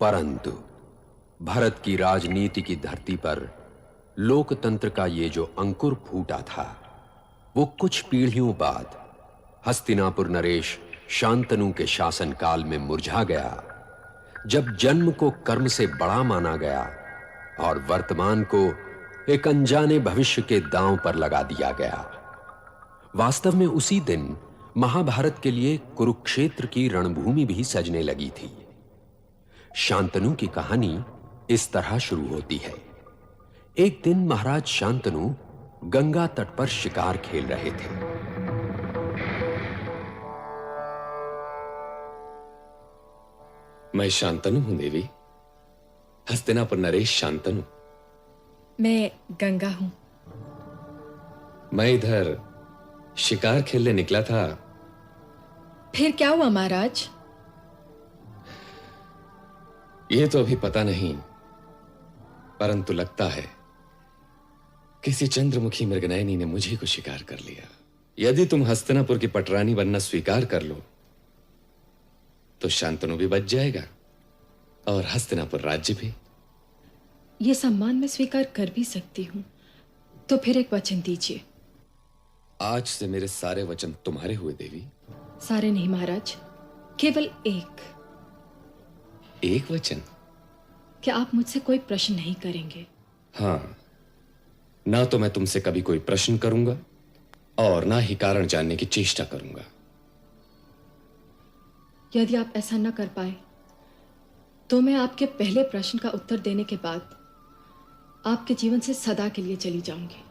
परंतु भरत की राजनीति की धरती पर लोकतंत्र का ये जो अंकुर फूटा था, वो कुछ पीढ़ियों बाद हस्तिनापुर नरेश शांतनु के शासनकाल में मुरझा गया, जब जन्म को कर्म से बड़ा माना गया और वर्तमान को एक अनजाने भविष्य के दांव पर लगा दिया गया। वास्तव में उसी दिन महाभारत के लिए कुरुक्षेत्र की रणभूमि भी सजने लगी थी। शांतनु की कहानी इस तरह शुरू होती है। एक दिन महाराज शांतनु गंगा तट पर शिकार खेल रहे थे। मैं शांतनु हूं देवी, हस्तिनापुर नरेश शांतनु। मैं गंगा हूं। मैं इधर शिकार खेलने निकला था। फिर क्या हुआ महाराज? ये तो अभी पता नहीं, परंतु लगता है किसी चंद्रमुखी मृगनयनी ने मुझे को शिकार कर लिया। यदि तुम हस्तिनापुर की पटरानी बनना स्वीकार कर लो तो शांतनु भी बच जाएगा और हस्तिनापुर राज्य भी। यह सम्मान मैं स्वीकार कर भी सकती हूं, तो फिर एक वचन दीजिए। आज से मेरे सारे वचन तुम्हारे हुए देवी। सारे नहीं महाराज, केवल एक। एक वचन? क्या आप मुझसे कोई प्रश्न नहीं करेंगे? हां, ना तो मैं तुमसे कभी कोई प्रश्न करूंगा और ना ही कारण जानने की चेष्टा करूंगा। यदि आप ऐसा न कर पाए तो मैं आपके पहले प्रश्न का उत्तर देने के बाद आपके जीवन से सदा के लिए चली जाऊंगी।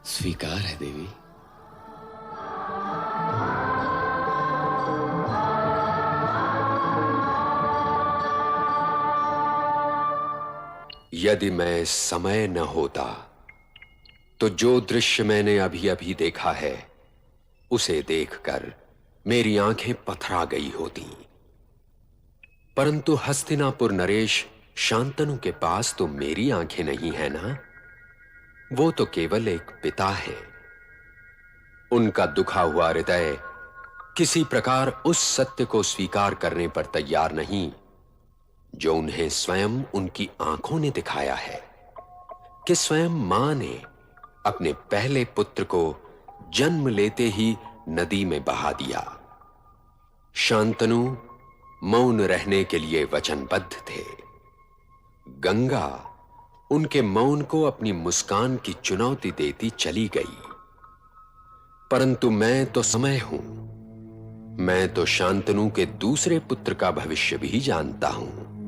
स्वीकार है देवी। यदि मैं समय न होता तो जो दृश्य मैंने अभी अभी देखा है, उसे देखकर मेरी आंखें पथरा गई होती। परंतु हस्तिनापुर नरेश शांतनु के पास तो मेरी आंखें नहीं है ना। वो तो केवल एक पिता है। उनका दुखा हुआ हृदय किसी प्रकार उस सत्य को स्वीकार करने पर तैयार नहीं जो उन्हें स्वयं उनकी आंखों ने दिखाया है, कि स्वयं मां ने अपने पहले पुत्र को जन्म लेते ही नदी में बहा दिया। शांतनु मौन रहने के लिए वचनबद्ध थे। गंगा उनके मौन को अपनी मुस्कान की चुनौती देती चली गई। परंतु मैं तो समय हूं। मैं तो शांतनु के दूसरे पुत्र का भविष्य भी जानता हूं।